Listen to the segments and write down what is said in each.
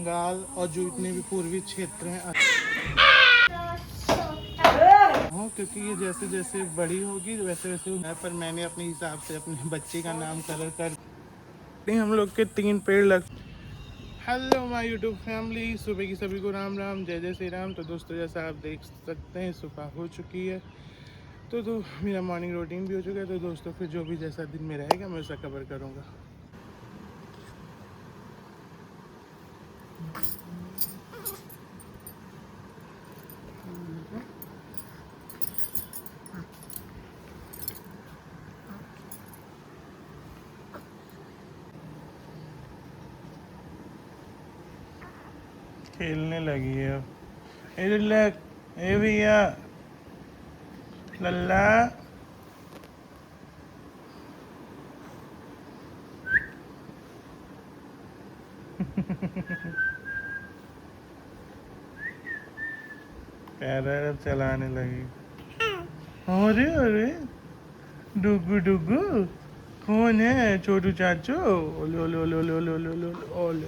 बंगाल और जो इतने भी पूर्वी क्षेत्र हैं, हाँ, क्योंकि ये जैसे जैसे बड़ी होगी वैसे वैसे, पर मैंने अपने हिसाब से अपने बच्चे का नाम कलर कर, हम लोग के 3 पेड़ लग। हेलो माय यूट्यूब फैमिली, सुबह की सभी को राम राम, जय जय श्री राम। तो दोस्तों, जैसा आप देख सकते हैं सुबह हो चुकी है, तो मेरा मॉर्निंग रूटीन भी हो चुका है। तो दोस्तों, फिर जो भी जैसा दिन में रहेगा मैं उसका कवर करूँगा। खेलने लगी है अब। ए भैया लल्ला, पैर चलाने लगी। अरे अरे, डुगू डुगू कौन है? छोटू चाचू। ओले ओले ओले ओले ओले ओले ओले ओले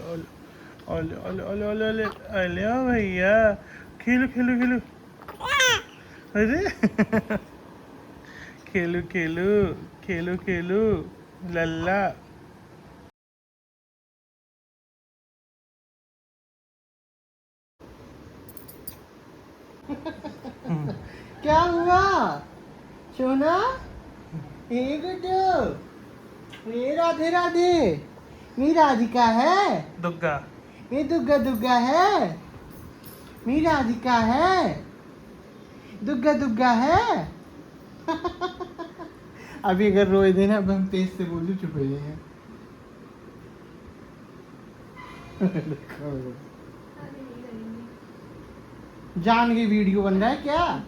ओले ओले ओले ओले ओले ओले ओ भैया, खेलो खेलो खेलो। अरे खेलो खेलो खेलो खेलो लल्ला। क्या हुआ सोना? हे गुड्डू, ये राधे राधे, मेरी राधिका है। दुग्गा, ये दुग्गा दुग्गा है, मेरी राधिका है। दुग्गा दुग्गा है। अभी अगर रोए देना, अब हम तेज से बोलू, चुप हो जाएंगे। जान की वीडियो बन रहा है क्या?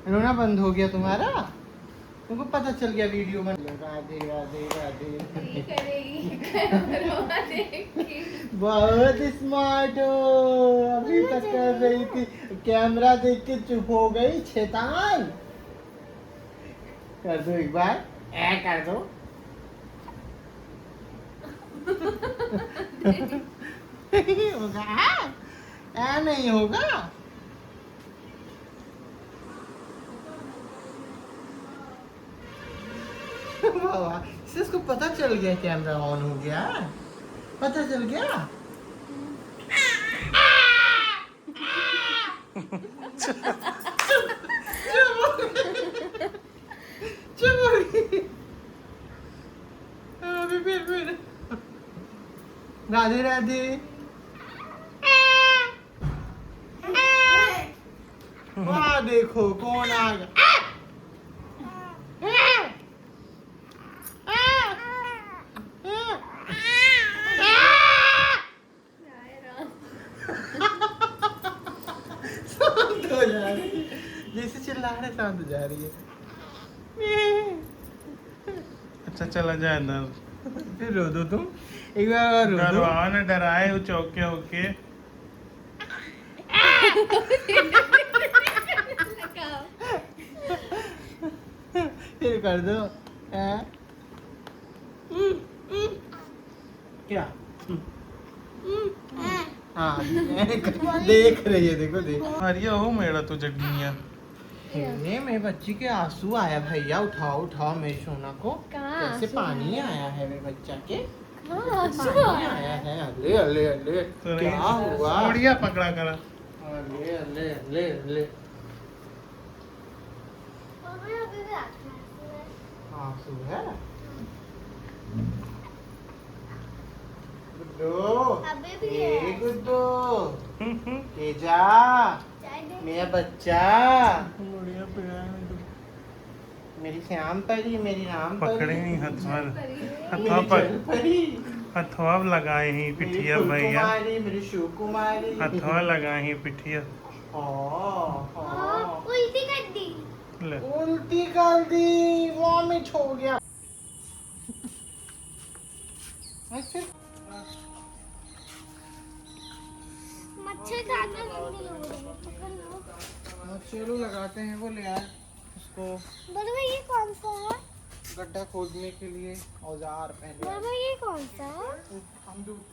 रोना बंद हो गया तुम्हारा? तुमको पता चल गया वीडियो बन। राधे राधे राधे। बहुत स्मार्ट हो, अभी तक कर रही थी, कैमरा देख के चुप हो गई शैतान। कर दो एक बार, ऐ कर दो। होगा? ऐ नहीं होगा। इसको पता चल गया कैमरा ऑन हो गया, पता चल गया। फिर राधे राधे। वहाँ देखो कौन आ गया। शांत हो जा रही है, जैसे चिल्ला रहे शांत हो जा रही है। अच्छा चला जाए अंदर, फिर रो दो तुम एक बार, रो दो। ने डराए वो चौके होके। फिर कर दो। क्या? हाँ देख रही है, देखो देख। अरे हो मेरा तो जगनिया। ये मेरे बच्ची के आंसू आया भैया, उठाओ उठाओ मेरी सोना को। कैसे पानी आया है मेरे बच्चा के? पानी आया है। अले अले अले, क्या हुआ? बढ़िया पकड़ा करा। अले अले अले अले, आंसू है। गुड्डू, गुड्डू, तेजा, मेरा बच्चा, मेरी श्याम परी, मेरी राम परी। पकड़े नहीं हथवा लगाए ही पिठिया भैया, मेरी शिव कुमारी, हथवा लगाए ही पिठिया। उल्टी कर दी, उल्टी कर दी, वॉमिट हो गया। मच्छर लगाते हैं वो, ले यार उसको। ये कौन सा है? गड्ढा खोदने के लिए औजार पहले। ये कौन सा है? अमरूद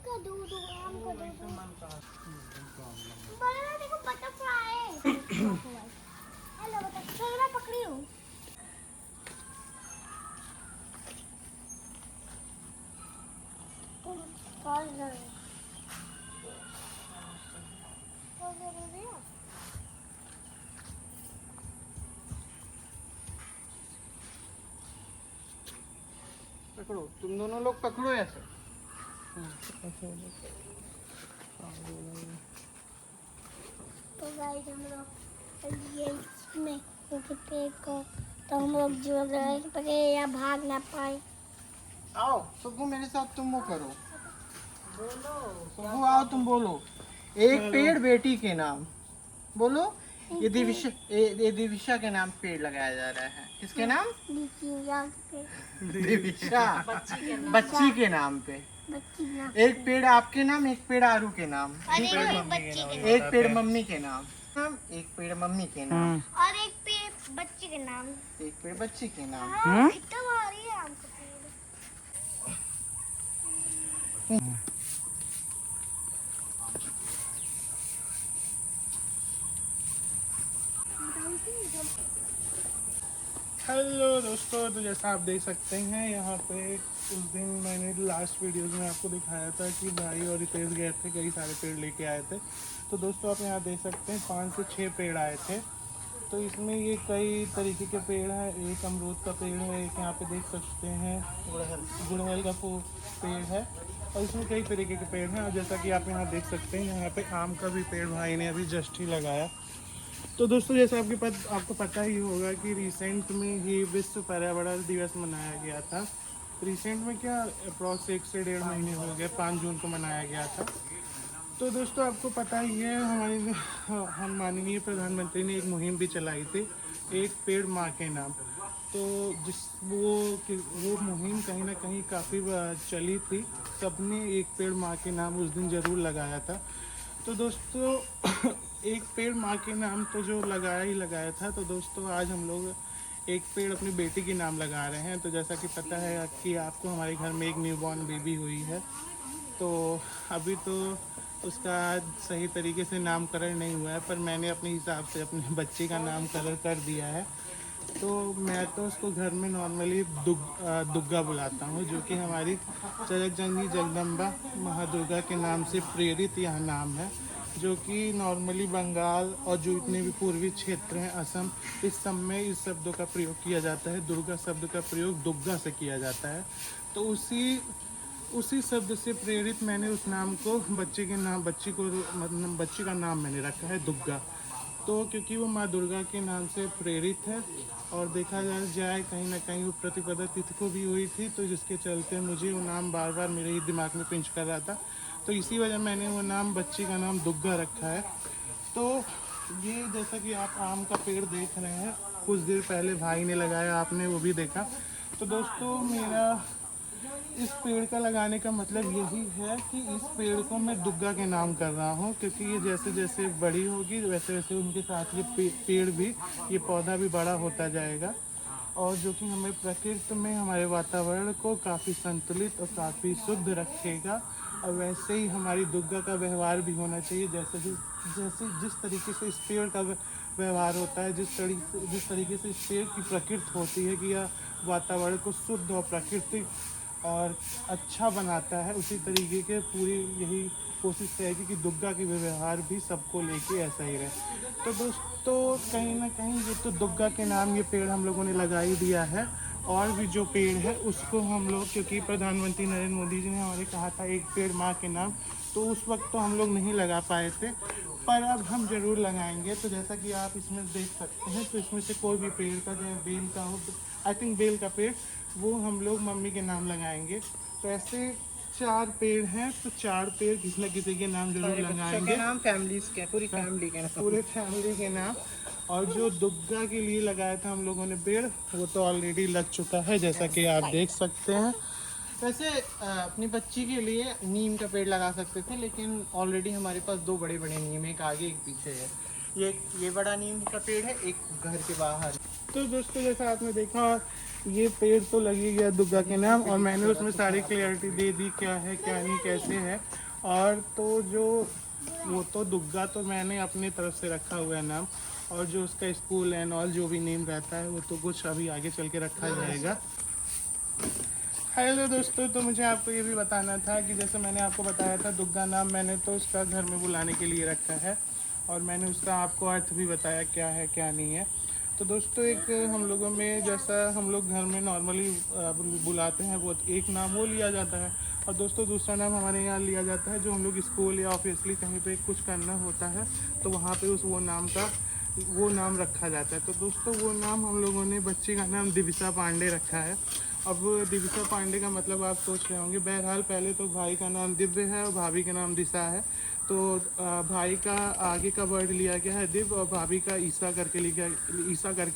का। को दो आम को दो बनाना देखो बटरफ्लाई हेलो बटरफ्लाई मैं पकड़ी हूँ पकड़ो तुम दोनों लोग पकड़ो ऐसे तो गाइस हम लोग ये इसमें क्योंकि पेड़ को तो हम लोग जो पकड़े या भाग ना पाए आओ सुबह मेरे साथ तुम वो करो सुबह आओ तुम बोलो एक पेड़ बेटी के नाम बोलो ये दिविशा के नाम पेड़ लगाया जा रहा है किसके नाम दिविशा बच्ची के नाम पे एक पेड़ आपके नाम एक पेड़ आरू के नाम एक पेड़ मम्मी के नाम एक पेड़ मम्मी के नाम और एक पेड़ बच्ची के नाम एक पेड़ बच्ची के नाम कितना भारी है आम का पेड़ हेलो दोस्तों, तो जैसा आप देख सकते हैं यहाँ पे उस दिन मैंने लास्ट वीडियोस में आपको दिखाया था कि भाई और रितेश गए थे, कई सारे पेड़ लेके आए थे। तो दोस्तों आप यहाँ देख सकते हैं 5 से 6 पेड़ आए थे। तो इसमें ये कई तरीके के पेड़ हैं, एक अमरूद का पेड़ है, एक यहाँ पे देख सकते हैं गुड़हल का पेड़ है और इसमें कई तरीके के पेड़ हैं। और जैसा कि आप यहाँ देख सकते हैं यहाँ पे आम का भी पेड़ भाई ने अभी जस्ट ही लगाया। तो दोस्तों जैसे आपको पता ही होगा कि रिसेंट में ही विश्व पर्यावरण दिवस मनाया गया था। रिसेंट में क्या अप्रॉक्स 1 से 1.5 महीने हो गए, 5 जून को मनाया गया था। तो दोस्तों आपको पता ही है हम माननीय प्रधानमंत्री ने एक मुहिम भी चलाई थी, एक पेड़ माँ के नाम। तो वो मुहिम कहीं ना कहीं काफ़ी चली थी, सबने एक पेड़ माँ के नाम उस दिन ज़रूर लगाया था। तो दोस्तों एक पेड़ माँ के नाम तो जो लगाया ही लगाया था। तो दोस्तों आज हम लोग एक पेड़ अपनी बेटी के नाम लगा रहे हैं। तो जैसा कि पता है कि आपको हमारे घर में एक न्यूबॉर्न बेबी हुई है, तो अभी तो उसका सही तरीके से नामकरण नहीं हुआ है, पर मैंने अपने हिसाब से अपने बच्चे का नामकरण कर दिया है। तो मैं तो उसको घर में नॉर्मली दुग्गा बुलाता हूँ, जो कि हमारी चरकजननी जगदम्बा महादुर्गा के नाम से प्रेरित यह नाम है, जो कि नॉर्मली बंगाल और जो इतने भी पूर्वी क्षेत्र हैं, असम, इस सब में इस शब्दों का प्रयोग किया जाता है। दुर्गा शब्द का प्रयोग दुग्गा से किया जाता है। तो उसी शब्द से प्रेरित मैंने उस नाम को बच्ची का नाम मैंने रखा है दुग्गा। तो क्योंकि वो माँ दुर्गा के नाम से प्रेरित है और देखा जाए कहीं ना कहीं वो प्रतिपदा तिथि को भी हुई थी, तो जिसके चलते मुझे वो नाम बार बार मेरे ही दिमाग में पिंच कर रहा था। तो इसी वजह मैंने वो नाम बच्ची का नाम दुग्गा रखा है। तो ये जैसा कि आप आम का पेड़ देख रहे हैं, कुछ देर पहले भाई ने लगाया, आपने वो भी देखा। तो दोस्तों मेरा इस पेड़ का लगाने का मतलब यही है कि इस पेड़ को मैं दुग्गा के नाम कर रहा हूँ, क्योंकि ये जैसे जैसे बड़ी होगी वैसे वैसे उनके साथ ये पेड़ भी, ये पौधा भी बड़ा होता जाएगा, और जो कि हमें प्रकृति में हमारे वातावरण को काफ़ी संतुलित और काफ़ी शुद्ध रखेगा। और वैसे ही हमारी दुग्गा का व्यवहार भी होना चाहिए, जैसे जिस तरीके से इस पेड़ का व्यवहार होता है, जिस तरीके से इस पेड़ की प्रकृति होती है कि यह वातावरण को शुद्ध और प्राकृतिक और अच्छा बनाता है, उसी तरीके के पूरी यही कोशिश रहेगी कि दुग्गा के व्यवहार भी सबको लेके ऐसा ही रहे। तो दोस्तों कहीं ना कहीं ये तो दुग्गा के नाम ये पेड़ हम लोगों ने लगा ही दिया है। और भी जो पेड़ है उसको हम लोग, क्योंकि प्रधानमंत्री नरेंद्र मोदी जी ने हमारे कहा था एक पेड़ माँ के नाम, तो उस वक्त तो हम लोग नहीं लगा पाए थे, पर अब हम ज़रूर लगाएंगे। तो जैसा कि आप इसमें देख सकते हैं, तो इसमें से कोई भी पेड़ का, चाहे बेल का हो, आई थिंक बेल का पेड़, वो हम लोग मम्मी के नाम लगाएंगे। तो ऐसे 4 पेड़ हैं, तो 4 पेड़ किसी न किसी के नाम जरूर लगाएंगे, पूरी फैमिली के नाम। और जो दुग्गा के लिए लगाया था हम लोगों ने पेड़, वो तो ऑलरेडी लग चुका है, जैसा कि आप देख सकते हैं। वैसे अपनी बच्ची के लिए नीम का पेड़ लगा सकते थे, लेकिन ऑलरेडी हमारे पास 2 बड़े बड़े नीम, एक आगे एक पीछे है। ये बड़ा नीम का पेड़ है, एक घर के बाहर। तो दोस्तों जैसा आपने देखा ये पेड़ तो लग ही गया दुग्गा के नाम, और मैंने उसमें सारी क्लियरिटी दे दी क्या है क्या नहीं कैसे है। और तो जो वो तो दुग्गा तो मैंने अपनी तरफ से रखा हुआ है नाम, और जो उसका स्कूल एंड ऑल जो भी नेम रहता है वो तो कुछ अभी आगे चल के रखा जाएगा। हेलो दोस्तों, तो मुझे आपको ये भी बताना था कि जैसे मैंने आपको बताया था दुग्गा नाम मैंने तो उसका घर में बुलाने के लिए रखा है, और मैंने उसका आपको अर्थ भी बताया क्या है क्या नहीं है। तो दोस्तों एक हम लोगों में जैसा हम लोग घर में नॉर्मली बुलाते हैं वो एक नाम वो लिया जाता है, और दोस्तों दूसरा नाम हमारे यहाँ लिया जाता है जो हम लोग स्कूल या ऑब्वियसली कहीं पे कुछ करना होता है तो वहाँ पे उस वो नाम रखा जाता है। तो दोस्तों वो नाम हम लोगों ने बच्ची का नाम दिविसा पांडे रखा है। अब दिविसा पांडे का मतलब आप सोच रहे होंगे, बहरहाल पहले तो भाई का नाम दिव्य है और भाभी का नाम दिशा है। तो भाई का आगे का वर्ड लिया गया है दिव्य और भाभी का ईसा करके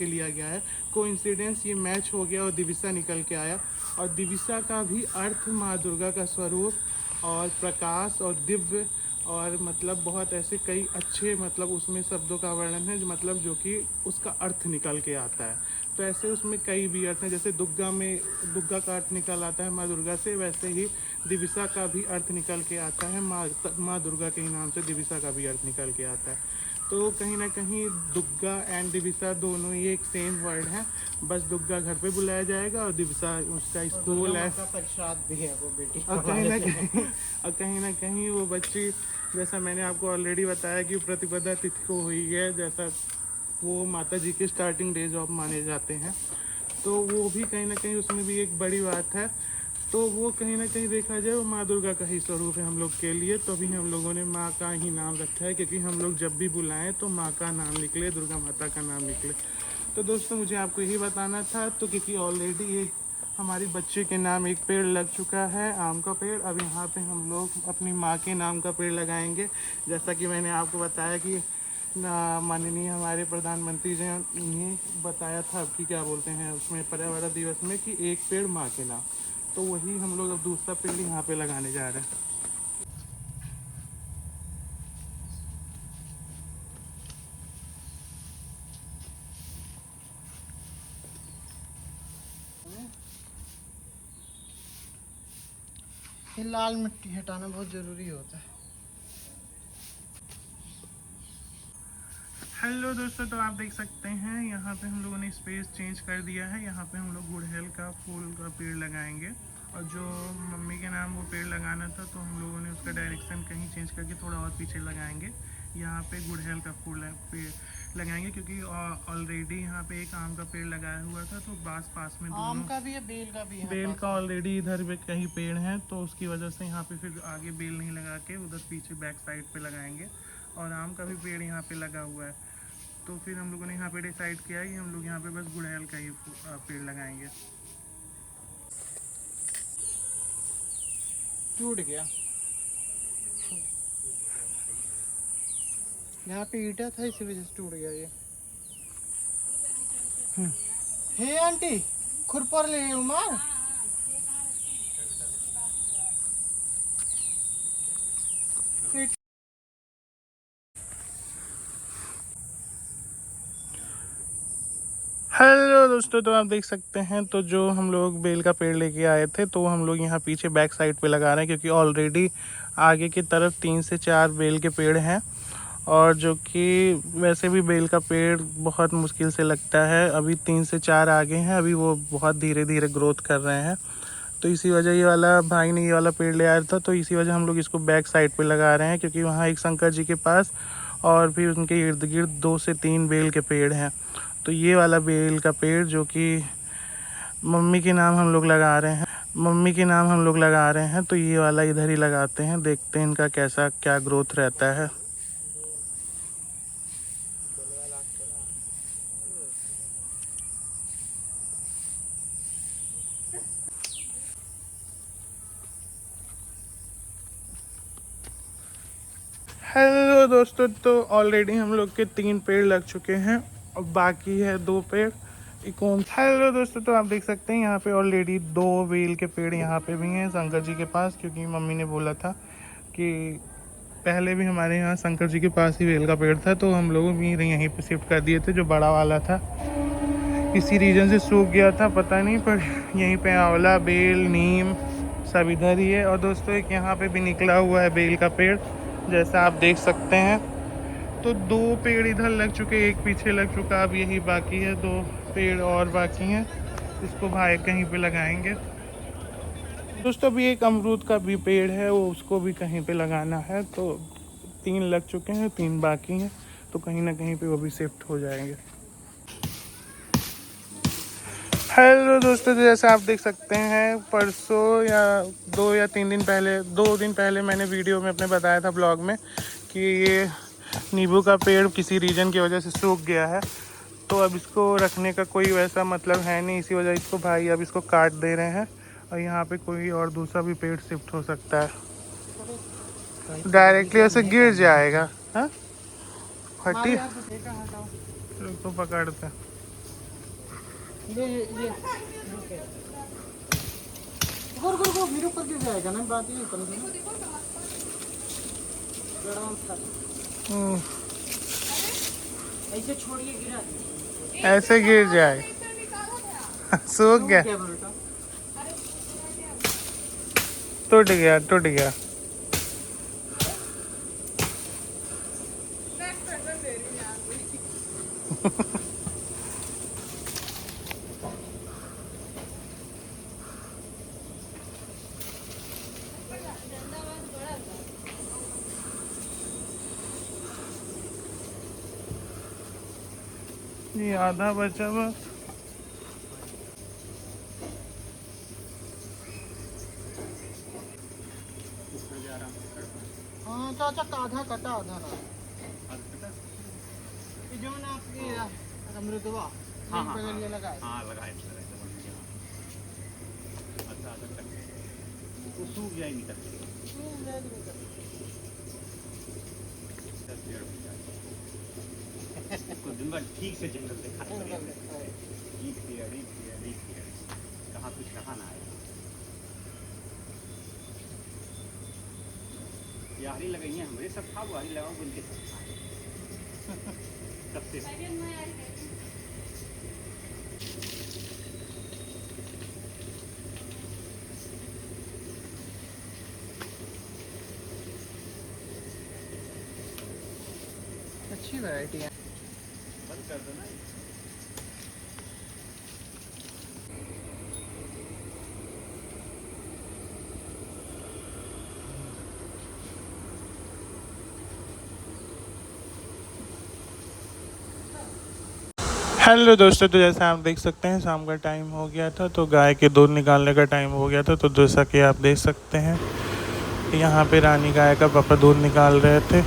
लिया गया है। कोइंसिडेंस ये मैच हो गया और दिविसा निकल के आया। और दिविसा का भी अर्थ माँ दुर्गा का स्वरूप और प्रकाश और दिव्य, और मतलब बहुत ऐसे कई अच्छे मतलब उसमें शब्दों का वर्णन है जो मतलब जो कि उसका अर्थ निकल के आता है। तो ऐसे उसमें कई भी अर्थ हैं, जैसे दुग्गा का अर्थ निकल आता है माँ दुर्गा से, वैसे ही दिविसा का भी अर्थ निकल के आता है माँ दुर्गा के ही नाम से दिविसा का भी अर्थ निकल के आता है। तो कहीं ना कहीं दुग्गा एंड दिविसा दोनों ही एक सेम वर्ड है, बस दुग्गा घर पे बुलाया जाएगा और दिविसा उसका स्कूल है प्रसाद भी है वो बेटी। और कहीं ना कहीं वो बच्ची, जैसा मैंने आपको ऑलरेडी बताया कि प्रतिपदा तिथि को हुई है, जैसा वो माता जी के स्टार्टिंग डेज ऑफ माने जाते हैं, तो वो भी कहीं ना कहीं उसमें भी एक बड़ी बात है। तो वो कहीं ना कहीं देखा जाए वो माँ दुर्गा का ही स्वरूप है हम लोग के लिए, तो अभी हम लोगों ने माँ का ही नाम रखा है क्योंकि हम लोग जब भी बुलाएं तो माँ का नाम निकले, दुर्गा माता का नाम निकले। तो दोस्तों मुझे आपको यही बताना था, तो क्योंकि ऑलरेडी एक हमारी बच्चे के नाम एक पेड़ लग चुका है आम का पेड़, अब यहाँ पे हम लोग अपनी माँ के नाम का पेड़ लगाएंगे। जैसा कि मैंने आपको बताया कि माननीय हमारे प्रधानमंत्री जी ने बताया था कि क्या बोलते हैं उसमें पर्यावरण दिवस में कि एक पेड़ माँ के नाम, तो वही हम लोग अब दूसरा पेड़ यहाँ पे लगाने जा रहे हैं। ये लाल मिट्टी हटाना बहुत जरूरी होता है। हेलो दोस्तों, तो आप देख सकते हैं यहाँ पे हम लोगों ने स्पेस चेंज कर दिया है। यहाँ पे हम लोग गुड़हल का फूल का पेड़ लगाएंगे, और जो मम्मी के नाम वो पेड़ लगाना था तो हम लोगों ने उसका डायरेक्शन कहीं चेंज करके थोड़ा और पीछे लगाएंगे। यहाँ पे गुड़हल का फूल पेड़ लगाएंगे क्योंकि ऑलरेडी यहाँ पे एक आम का पेड़ लगाया हुआ था, तो पास में दोनों आम का भी है, बेल का भी है। बेल का ऑलरेडी इधर पे कहीं पेड़ है, तो उसकी वजह से यहाँ पे फिर आगे बेल नहीं लगा के उधर पीछे बैक साइड पे लगाएंगे। और आम का भी पेड़ यहाँ पे लगा हुआ है, तो फिर हम लोगों ने यहाँ पे डिसाइड किया कि हम लोग यहाँ पे बस गुड़हल का ही पेड़ लगाएंगे। टूट गया, यहाँ पे ईटा था इसी वजह से टूट गया ये। हे आंटी खुरपर ले उमार। हेलो दोस्तों, तो आप देख सकते हैं तो जो हम लोग बेल का पेड़ लेके आए थे तो हम लोग यहाँ पीछे बैक साइड पे लगा रहे हैं क्योंकि ऑलरेडी आगे की तरफ 3 से 4 बेल के पेड़ हैं, और जो कि वैसे भी बेल का पेड़ बहुत मुश्किल से लगता है। अभी 3 से 4 आगे हैं, अभी वो बहुत धीरे धीरे ग्रोथ कर रहे हैं, तो इसी वजह ये वाला भाई ने ये वाला पेड़ ले आया था, तो इसी वजह हम लोग इसको बैक साइड पे लगा रहे हैं क्योंकि वहाँ एक शंकर जी के पास और फिर उनके इर्द गिर्द 2 से 3 बेल के पेड़ हैं। तो ये वाला बेल का पेड़ जो कि मम्मी के नाम हम लोग लगा रहे हैं, तो ये वाला इधर ही लगाते हैं, देखते हैं इनका कैसा क्या ग्रोथ रहता है। हेलो दोस्तों, तो ऑलरेडी हम लोग के 3 पेड़ लग चुके हैं और बाकी है 2 पेड़। हेलो दोस्तों, तो आप देख सकते हैं यहाँ पे ऑलरेडी 2 बेल के पेड़ यहाँ पे भी हैं शंकर जी के पास, क्योंकि मम्मी ने बोला था कि पहले भी हमारे यहाँ शंकर जी के पास ही बेल का पेड़ था, तो हम लोग भी यहीं पे शिफ्ट कर दिए थे जो बड़ा वाला था, किसी रीजन से सूख गया था पता नहीं, पर यहीं पे आंवला, बेल, नीम सब इधर ही है। और दोस्तों एक यहाँ पे भी निकला हुआ है बेल का पेड़, जैसा आप देख सकते हैं। तो 2 पेड़ इधर लग चुके, एक पीछे लग चुका, अब यही बाकी है, 2 पेड़ और बाकी हैं। इसको भाई कहीं पे लगाएंगे। दोस्तों अभी एक अमरूद का भी पेड़ है, वो उसको भी कहीं पे लगाना है। तो 3 लग चुके हैं, 3 बाकी हैं, तो कहीं ना कहीं पे वो भी शिफ्ट हो जाएंगे। हेलो दोस्तों, तो जैसे आप देख सकते हैं परसों या 2 या 3 दिन पहले, 2 दिन पहले मैंने वीडियो में अपने बताया था ब्लॉग में कि ये नींबू का पेड़ किसी रीजन की वजह से सूख गया है। तो अब इसको रखने का कोई वैसा मतलब है नहीं, इसी वजह इसको भाई अब इसको काट दे रहे हैं। और यहाँ पे कोई और दूसरा भी पेड़ शिफ्ट हो सकता है, डायरेक्टली ऐसे गिर जाएगा। हाँ हटी तो पकड़ते हैं। ये गो मेरे ऊपर गिर जाएगा ना, बात ये ऐसे छोड़िए, गिरा ऐसे गिर जाए सूख गया, टूट गया टूट गया। ये आधा बचा हुआ। हाँ चाचा आधा कटा, आधा ना जो ना आपकी अमृतवा ये लगाए। हाँ लगाए अच्छा वो सूख जाएगी दिन भर ठीक से जंगल देखा, कहाँ कुछ रहा ना आएगा। यारी लगाई है हमारे, सब खा बुआरी लगाओ बोल के कब से अच्छी वैरायटी है। बंद कर दो ना। हेलो दोस्तों, तो जैसा आप देख सकते हैं शाम का टाइम हो गया था, तो गाय के दूध निकालने का टाइम हो गया था। तो जैसा कि आप देख सकते हैं यहाँ पे रानी गाय का पापा दूध निकाल रहे थे।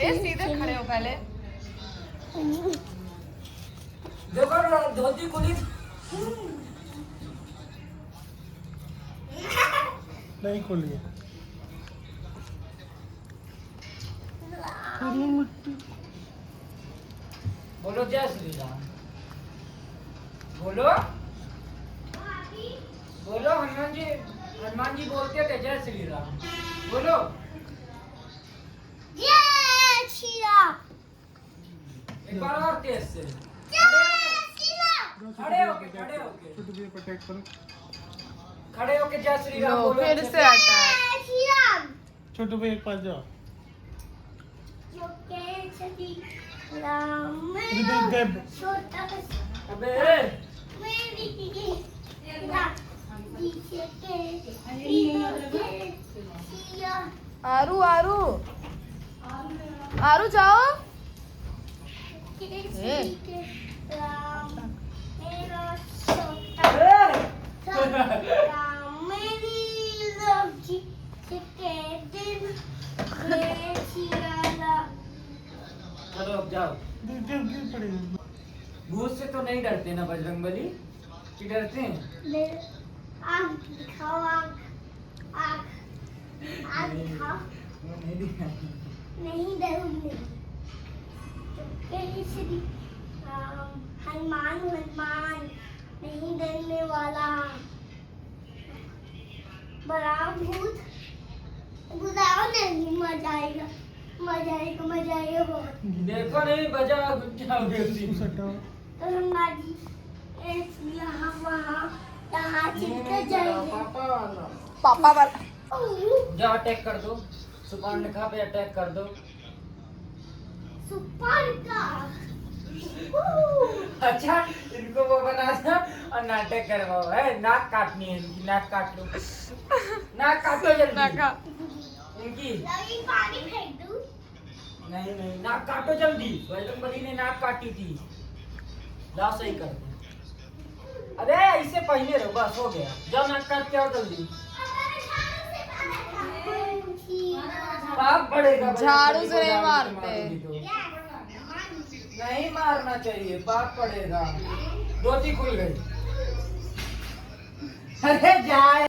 सीधे खड़े हो पहले। देखो धोती कुली नहीं खोलिए। बोलो जय श्री राम, बोलो बोलो हनुमान जी बोलते थे जय श्री राम, बोलो जय श्री राम। एक बार और तेज से खड़े होके प्रोटेक्ट करो। खड़े होके जय श्री राम लो, बोलो। फिर से आता है। जय श्री राम। छोटू भाई एक पास जाओ। जो के श्री राम छोटा अबे मेरी आरू आरू आरू जाओ। राम मेरा छोटा राम मेरी लड़की के दिन में चिराला। चलो अब जाओ। गिर पड़ेगा। भूत से तो नहीं डरते ना बजरंगबली, कि डरते हैं? आग दिखाओ, आग आग दिखाओ। नहीं डरूंगी। चुपके से हनुमान हनुमान नहीं डरने वाला। बड़ा भूत बुलाओ नहीं, मजा आएगा मजा आएगा मजा आएगा बहुत। देखो नहीं बजा जाओगे तो हम बाजी यहाँ वहाँ यहाँ चिपके जाएंगे। पापा वाला जाओ अटैक कर दो, सुपान लिखा पे अटैक कर दो। सुपर का अच्छा इनको वो बना दो और नाटक करवाओ है। नाक काटनी है इनकी, नाक काट लो, नाक काटो जल्दी नाका इनकी। लगी पानी फेंक दूँ। नहीं नहीं नाक काटो जल्दी, बजरंगबली ने नाक काटी थी। लाओ सही कर दो। अरे इससे पहले रहो, बस हो गया। जाओ नाक काट के आओ जल्दी। पाप पड़ेगा, झाड़ू से बजरंगबली नहीं को मारते। मारोगी तो। नहीं मारना चाहिए, पाप पड़ेगा। धोती खुल गई। अरे जाए